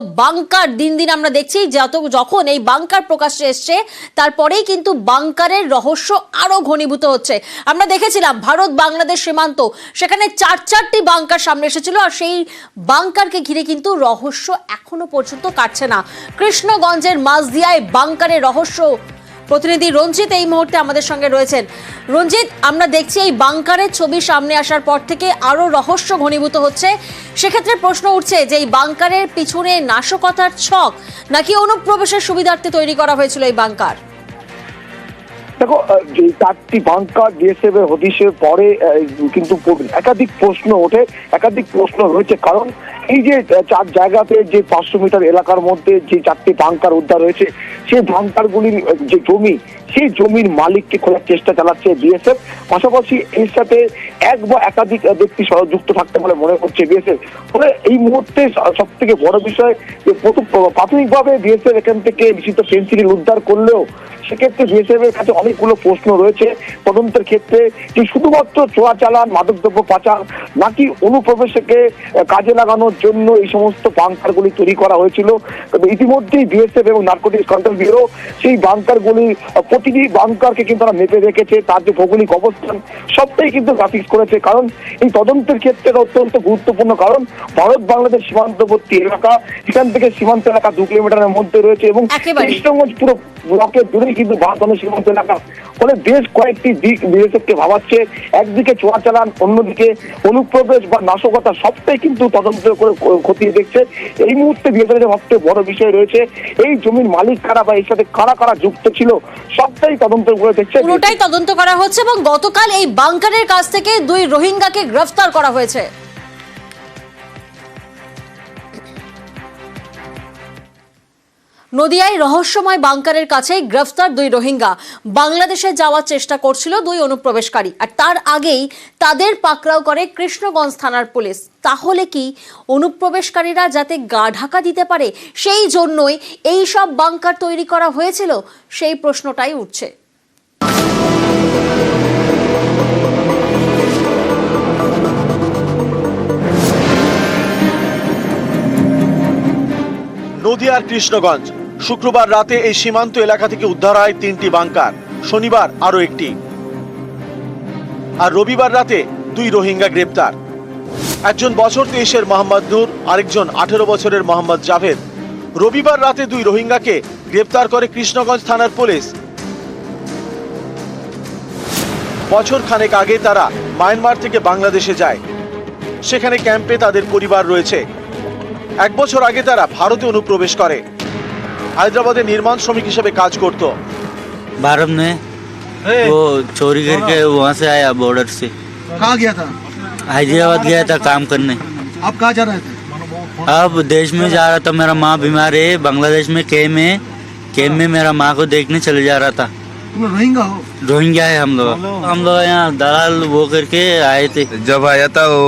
Bunker দিন দিন আমরা দেখছি যখন এই বাংকার প্রকাশ্যে এসছে তারপরেই কিন্তু বাংকারের রহস্য আরো ঘনীভূত হচ্ছে। আমরা দেখেছিলাম ভারত বাংলাদেশ সীমান্ত, সেখানে চারটি বাংকার সামনে এসেছিল, আর সেই বাংকারকে ঘিরে কিন্তু রহস্য এখনো পর্যন্ত কাটছে না। কৃষ্ণগঞ্জের মাঝদিয়ায় বাংকারের রহস্য। প্রতিনিধি রঞ্জিত এই মুহূর্তে আমাদের সঙ্গে রয়েছেন। রঞ্জিত, আমরা দেখছি এই বাংকারের ছবি সামনে আসার পর থেকে আরো রহস্য ঘনীভূত হচ্ছে। সেক্ষেত্রে প্রশ্ন উঠছে যে এই বাংকারের পিছনে নাশকতার ছক নাকি অনুপ্রবেশের সুবিধার্থে তৈরি করা হয়েছিল এই বাংকার? দেখো, যে চারটি বাংকার বিএসএফ এর হদিশের পরে কিন্তু একাধিক প্রশ্ন ওঠে, একাধিক প্রশ্ন রয়েছে। কারণ এই যে চার জায়গাতে যে 500 মিটার এলাকার মধ্যে যে চারটি বাংকার উদ্ধার হয়েছে, সেই বাংকারগুলির যে জমি, সেই জমির মালিককে খোঁজার চেষ্টা চালাচ্ছে বিএসএফ। পাশাপাশি এর সাথে এক বা একাধিক ব্যক্তি যুক্ত থাকতে বলে মনে হচ্ছে বিএসএফ। ফলে এই মুহূর্তে সব থেকে বড় বিষয় যে প্রাথমিকভাবে বিএসএফ এখান থেকে নিষিদ্ধ ফেন্সিডিল উদ্ধার করলেও সেক্ষেত্রে বিএসএফ এর কাছে অনেকগুলো প্রশ্ন রয়েছে তদন্তের ক্ষেত্রে, যে শুধুমাত্র চোরাচালান, মাদকদ্রব্য পাচার নাকি অনুপ্রবেশকে কাজে লাগানোর জন্য এই সমস্ত বাংকারগুলি তৈরি করা হয়েছিল। ইতিমধ্যেই বিএসএফ এবং নার্কোটিক্স কন্ট্রোল ব্যুরো সেই বাংকারগুলি প্রতিটি বাংকারকে কিন্তু তারা মেপে রেখেছে, তার যে ভৌগোলিক অবস্থান সবটাই কিন্তু গ্রাফিক্স করেছে। কারণ এই তদন্তের ক্ষেত্রে অত্যন্ত গুরুত্বপূর্ণ, কারণ ভারত বাংলাদেশ সীমান্তবর্তী এলাকা, এখান থেকে সীমান্ত এলাকা 2 কিলোমিটারের মধ্যে রয়েছে এবং কৃষ্ণগঞ্জ পুরো ব্লকের জুড়েই কিন্তু ভারত সীমান্ত এলাকা। ফলে বেশ কয়েকটি দিক বিএসএফকে ভাবাচ্ছে, একদিকে চোরাচালান, অন্যদিকে অনুপ্রবেশ বা নাশকতা, সবটাই কিন্তু তদন্ত করে খতিয়ে দেখছে। এই মুহূর্তে বিএসএফ সবচেয়ে বড় বিষয় রয়েছে এই জমির মালিক কারা বা এর সাথে কারা কারা যুক্ত ছিল, সবটাই তদন্ত করে দেখছে, পুরোটাই তদন্ত করা হচ্ছে। এবং গতকাল এই বাংকারের কাছ থেকে 2 রোহিঙ্গাকে গ্রেফতার করা হয়েছে। নদিয়ায় রহস্যময় বাংকারের কাছে গ্রেফতার 2 রোহিঙ্গা। বাংলাদেশে যাওয়ার চেষ্টা করছিল 2 অনুপ্রবেশকারী, আর তার আগেই তাদের পাকড়াও করে কৃষ্ণগঞ্জ থানার পুলিশ। তাহলে কি অনুপ্রবেশকারীরা যাতে গা ঢাকা দিতে পারে সেই জন্যই এই সব বাংকার তৈরি করা হয়েছিল, সেই প্রশ্নটাই উঠছে। নদিয়ার কৃষ্ণগঞ্জ, শুক্রবার রাতে এই সীমান্ত এলাকা থেকে উদ্ধার হয় 3টি বাংকার, শনিবার আরো একটি, আর রবিবার রাতে 2 রোহিঙ্গা গ্রেপ্তার। একজন বছর 23-এর মোহাম্মদ নূর, আরেকজন 18 বছরের মোহাম্মদ জাভেদ। রবিবার রাতে 2 রোহিঙ্গাকে গ্রেপ্তার করে কৃষ্ণগঞ্জ থানার পুলিশ। বছর খানেক আগে তারা মায়ানমার থেকে বাংলাদেশে যায়, সেখানে ক্যাম্পে তাদের পরিবার রয়েছে। 1 বছর আগে তারা ভারতে অনুপ্রবেশ করে, হায়দ্রাবাদে নির্মাণ শ্রমিক হিসেবে কাজ করত। भारत में वो चोरी करके वहाँ से आया, बॉर्डर से। कहाँ गया था? हैदराबाद गया था काम करने। आप कहाँ जा रहे थे? अब देश में जा रहा था, मेरा माँ बीमार है, बांग्लादेश में कैम में मेरा माँ को देखने चले जा रहा था। तुम रोहिंगा हो? रोहिंग्या है हम लोग यहाँ दलाल वो करके आए थे। जब आया था वो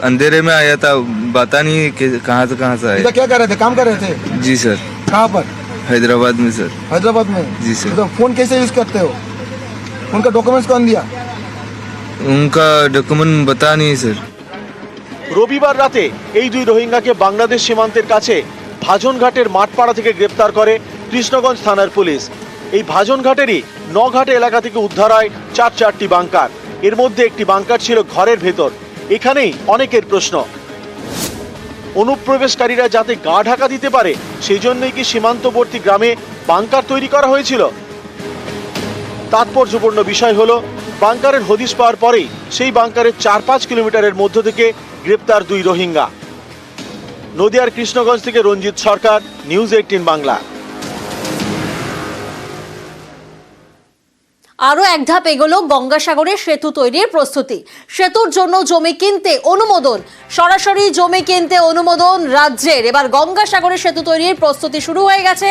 अंधेरे में आया था, पता नहीं कि कहाँ से आया। इधर क्या कर रहे थे? काम कर रहे थे? जी सर। कहाँ पर? हैदराबाद में सर। हैदराबाद में? जी सर। तो फोन कैसे यूज करते हो? उनका डॉक्यूमेंट्स कौन दिया? उनका डॉक्यूमेंट बता नहीं सर। রবিবার রাতে এই 2 রোহিঙ্গাকে বাংলাদেশ সীমান্তের কাছে ভাজনঘাটের মাঠপাড়া থেকে গ্রেপ্তার করে কৃষ্ণগঞ্জ থানার পুলিশ। এই ভাজনঘাটেরই 9 ঘাটে এলাকা থেকে উদ্ধার হয় 4টি বাংকার। এর মধ্যে একটি বাংকার ছিল ঘরের ভেতর। এখানেই অনেকের প্রশ্ন, অনুপ্রবেশকারীরা যাতে গা ঢাকা দিতে পারে সেই জন্যই কি সীমান্তবর্তী গ্রামে বাংকার তৈরি করা হয়েছিল? তাৎপর্যপূর্ণ বিষয় হলো, বাংকারের হদিশ পাওয়ার পরেই সেই বাংকারের 4-5 কিলোমিটারের মধ্য থেকে গ্রেপ্তার 2 রোহিঙ্গা। নদিয়ার কৃষ্ণগঞ্জ থেকে রঞ্জিত সরকার, নিউজ 18 বাংলা। আরো এক ধাপ এগোলো গঙ্গাসাগরে সেতু তৈরির প্রস্তুতি। সেতুর জন্য জমি কিনতে অনুমোদন, সরাসরি জমি কিনতে অনুমোদন রাজ্যের। এবার গঙ্গাসাগরে সেতু তৈরির প্রস্তুতি শুরু হয়ে গেছে।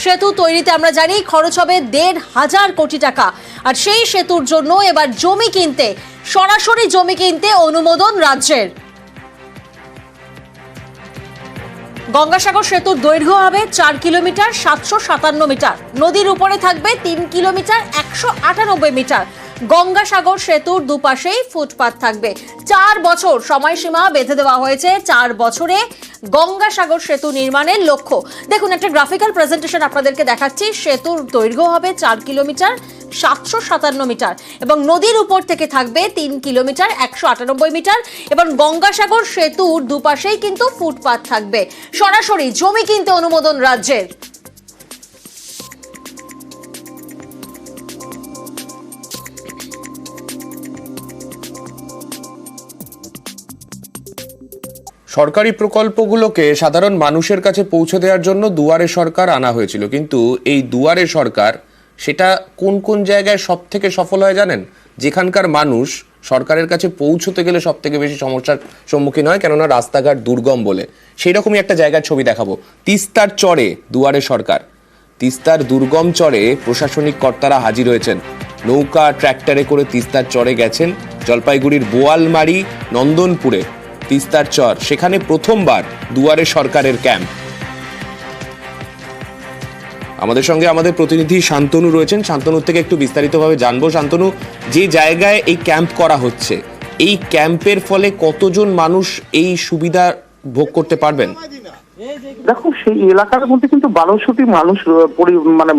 সেতু তৈরিতে আমরা জানি খরচ হবে 1,500 কোটি টাকা, আর সেই সেতুর জন্য এবার জমি কিনতে, সরাসরি জমি কিনতে অনুমোদন রাজ্যের। গঙ্গাসাগর সেতুর দৈর্ঘ্য হবে 4 কিলোমিটার 757 মিটার, নদীর উপরে থাকবে 3 কিলোমিটার 198 মিটার, গঙ্গাসাগর সেতুর দুপাশেই ফুটপাত থাকবে। 4 বছর সময়সীমা বেঁধে দেওয়া হয়েছে। 4 বছরে গঙ্গাসাগর সেতু নির্মাণের লক্ষ্য। দেখুন, একটা গ্রাফিক্যাল প্রেজেন্টেশন আপনাদেরকে দেখাচ্ছি। সেতুর দৈর্ঘ্য হবে 4 কিলোমিটার 757 মিটার এবং নদীর উপর থেকে থাকবে 3 কিলোমিটার 198 মিটার এবং গঙ্গাসাগর সেতুর দুপাশেই কিন্তু ফুটপাত থাকবে। সরাসরি জমি কিনতে অনুমোদন রাজ্যের। সরকারি প্রকল্পগুলোকে সাধারণ মানুষের কাছে পৌঁছে দেওয়ার জন্য দুয়ারে সরকার আনা হয়েছিল, কিন্তু এই দুয়ারে সরকার সেটা কোন কোন জায়গায় সব থেকে সফল হয় জানেন? যেখানকার মানুষ সরকারের কাছে পৌঁছতে গেলে সব থেকে বেশি সমস্যার সম্মুখীন হয়, কেননা রাস্তাঘাট দুর্গম বলে। সেই রকমই একটা জায়গার ছবি দেখাবো। তিস্তার চরে দুয়ারে সরকার। তিস্তার দুর্গম চরে প্রশাসনিক কর্তারা হাজির হয়েছেন। নৌকা ট্র্যাক্টরে করে তিস্তার চরে গেছেন। জলপাইগুড়ির বোয়ালমারি, নন্দনপুরে তিস্তার চর, সেখানে প্রথমবার দুয়ারে সরকারের ক্যাম্প। আমাদের সঙ্গে আমাদের প্রতিনিধি শান্তনু রয়েছেন। শান্তনুর থেকে একটু বিস্তারিতভাবে জানবো। শান্তনু, যে জায়গায় এই ক্যাম্প করা হচ্ছে, এই ক্যাম্পের ফলে কতজন মানুষ এই সুবিধা ভোগ করতে পারবেন? দেখো, সেই এলাকার মধ্যে কিন্তু 1200টি মানুষ, মানে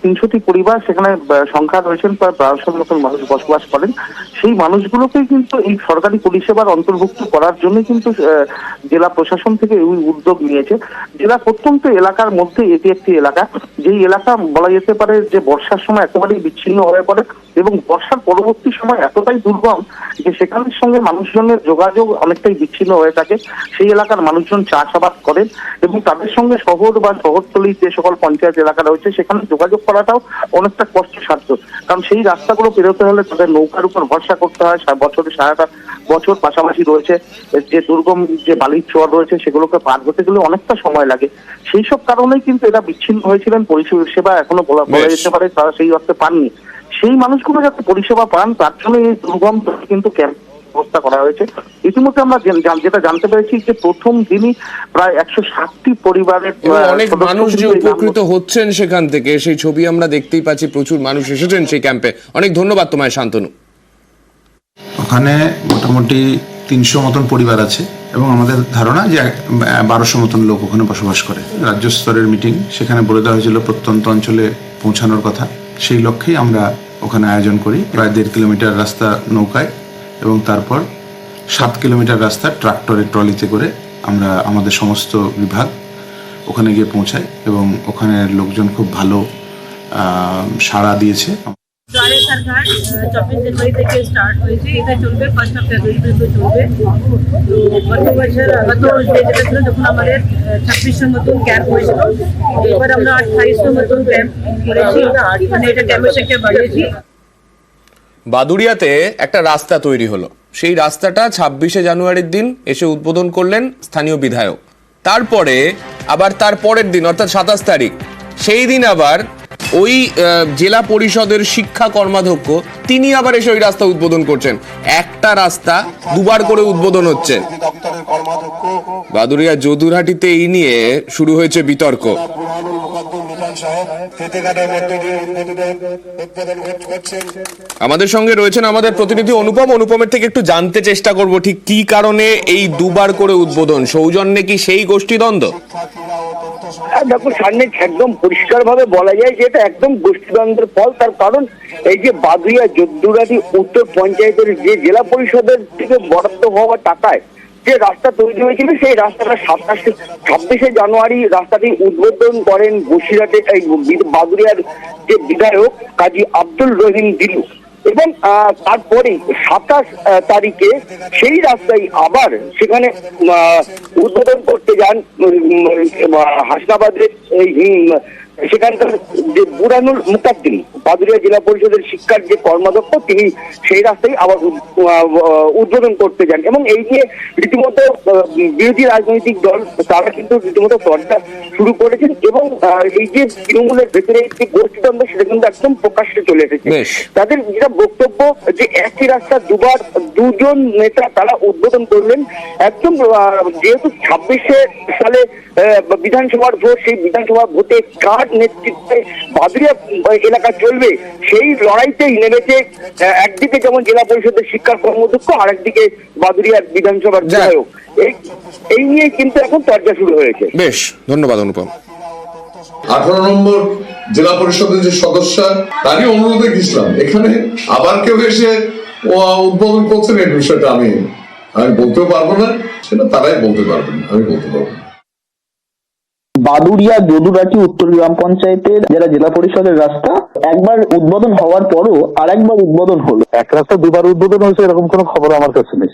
300টি পরিবার সেখানে সংখ্যা রয়েছেন, প্রায় 1200 মতন মানুষ বসবাস করেন। সেই মানুষগুলোকে কিন্তু এই সরকারি পরিষেবার অন্তর্ভুক্ত করার জন্য কিন্তু জেলা প্রশাসন থেকে এই উদ্যোগ নিয়েছে। জেলা প্রত্যন্ত এলাকার মধ্যে এটি একটি এলাকা, যেই এলাকা বলা যেতে পারে যে বর্ষার সময় একেবারেই বিচ্ছিন্ন হয়ে পড়ে এবং বর্ষার পরবর্তী সময় এতটাই দুর্গম যে সেখানের সঙ্গে মানুষজনের যোগাযোগ অনেকটাই বিচ্ছিন্ন হয়ে থাকে। সেই এলাকার মানুষজন চাষাবাদ করেন এবং তাদের সঙ্গে শহর বা শহরতলির যে সকল পঞ্চায়েত এলাকা রয়েছে সেখানে যোগাযোগ করাটাও অনেকটা কষ্টসাধ্য, কারণ সেই রাস্তাগুলো পেরোতে হলে তাদের নৌকার উপর ভরসা করতে হয়। বছরে সারাটা বছর পাশাপাশি রয়েছে যে দুর্গম যে বালির চর রয়েছে, সেগুলোকে পার হতে গেলে অনেকটা সময় লাগে। সেই সব কারণেই কিন্তু এরা বিচ্ছিন্ন হয়েছিলেন। পরিষেবা এখনো বলা যেতে পারে তারা সেই অর্থে পাননি। সেই মানুষগুলো যাতে পরিষেবা পান তার জন্য এই দুর্গম কিন্তু ক্যাম্প ব্যবস্থা করা হয়েছে। ইতিমধ্যে আমরা যেটা জানতে পেরেছি যে প্রথম দিনই প্রায় 160টি পরিবারের অনেক মানুষ যে উপকৃত হচ্ছেন সেখান থেকে, সেই ছবি আমরা দেখতেই পাচ্ছি। প্রচুর মানুষ এসেছেন সেই ক্যাম্পে। অনেক ধন্যবাদ তোমায় শান্তনু। ওখানে মোটামুটি 300 মতন পরিবার আছে এবং আমাদের ধারণা যে 1200 মতন লোক ওখানে বসবাস করে। রাজ্য স্তরের মিটিং, সেখানে বলে দেওয়া হয়েছিল প্রত্যন্ত অঞ্চলে পৌঁছানোর কথা। সেই লক্ষ্যেই আমরা ওখানে আয়োজন করি। প্রায় 1.5 কিলোমিটার রাস্তা নৌকায় এবং তারপর 7 কিলোমিটার রাস্তা ট্রাক্টরের ট্রলিতে করে আমরা আমাদের সমস্ত বিভাগ ওখানে গিয়ে পৌঁছাই এবং ওখানের লোকজন খুব ভালো সাড়া দিয়েছে। দুয়ারে সরকার 24 জানুয়ারি থেকে স্টার্ট হয়েছে, এটা চলবে 1 ফেব্রুয়ারি পর্যন্ত চলবে। তো গত বছর যেটা ছিল যখন আমাদের 2600 মতন ক্যাম্প হয়েছিল, এবার আমরা 2800 মতন ক্যাম্প করেছি, মানে এটা ক্যাম্পের সংখ্যা বাড়িয়েছি। বাদুড়িয়াতে একটা রাস্তা তৈরি হলো। সেই রাস্তাটা 26শে জানুয়ারির দিন এসে উদ্বোধন করলেন স্থানীয় বিধায়ক। তারপরে আবার তার পরের দিন অর্থাৎ 27 তারিখ, সেই দিন আবার ওই জেলা পরিষদের শিক্ষা কর্মাধ্যক্ষ তিনি আবার এসে ওই রাস্তা উদ্বোধন করছেন। একটা রাস্তা দুবার করে উদ্বোধন হচ্ছে। বাদুড়িয়া যদুরহাটিতে এই নিয়ে শুরু হয়েছে বিতর্ক। আমাদের সঙ্গে রয়েছেন আমাদের প্রতিনিধি অনুপম। অনুপমের থেকে একটু জানতে চেষ্টা করব ঠিক কি কারণে এই দুবার করে উদ্বোধন। সৌজন্যে কি সেই গোষ্ঠীদ্বন্দ্ব? দেখো, সামনে একদম পরিষ্কার ভাবে বলা যায় যে এটা একদম গোষ্ঠীদ্বন্দ্বের ফল। তার কারণ এই যে বাদুড়িয়া যদুরহাটি উত্তর পঞ্চায়েতের যে জেলা পরিষদের থেকে বরাদ্দ হওয়া টাকায় যে রাস্তা তৈরি হয়েছিল, সেই রাস্তাটা 26শে জানুয়ারি রাস্তাটি উদ্বোধন করেন বসিরহাটে এই বাদুড়িয়ার যে বিধায়ক কাজী আব্দুল রহিম দিলু। এবং তারপরে 27 তারিখে সেই রাস্তায় আবার সেখানে উদ্বোধন করতে যান হাসনাবাদের সেখানকার যে বুরানুল মুকাদ্দিম, বাদুড়িয়া জেলা পরিষদের শিক্ষার যে কর্মাধ্যক্ষ, তিনি সেই রাস্তায় আবার উদ্বোধন করতে যান। এবং এই নিয়ে রীতিমতো বিরোধী রাজনৈতিক দল তারা কিন্তু রীতিমতো চর্চা শুরু করেছেন এবং এই যে তৃণমূলের ভেতরে একটি গোষ্ঠীদ্বন্দ্ব সেটা কিন্তু একদম প্রকাশ্যে চলে এসেছে। তাদের যেটা বক্তব্য যে একই রাস্তা দুবার দুজন নেতা তারা উদ্বোধন করলেন। একদম যেহেতু 26শে সালে বিধানসভার ভোট, সেই বিধানসভা ভোটে কার্ড নেতৃত্বে বাদুরিয়া এলাকা চলবে, সেই লড়াইতেই নেমেছে একদিকে যেমন জেলা পরিষদের শিক্ষা কর্মদক্ষ, আরেকদিকে বাদুরিয়ার বিধানসভার বিধায়ক। এই নিয়ে কিন্তু এখন চর্চা শুরু হয়েছে। বেশ, ধন্যবাদ অনুপম। 18 নম্বর জেলা পরিষদের যে সদস্য, তারই অনুরোধে গেছিলাম। এখানে আবার কেউ এসে উদ্বোধন করছেন, এই বিষয়টা আমি বলতেও পারবো না, সেটা তারাই বলতে পারবেন, আমি বলতে পারবো না। বাদুরিয়া যদুরাটি উত্তর গ্রাম পঞ্চায়েতের যারা জেলা পরিষদের রাস্তা একবার উদ্বোধন হওয়ার পরও আরেকবার উদ্বোধন হলো। এক রাস্তা দুবার উদ্বোধন হয়েছে এরকম কোনো খবর আমার কাছে নেই।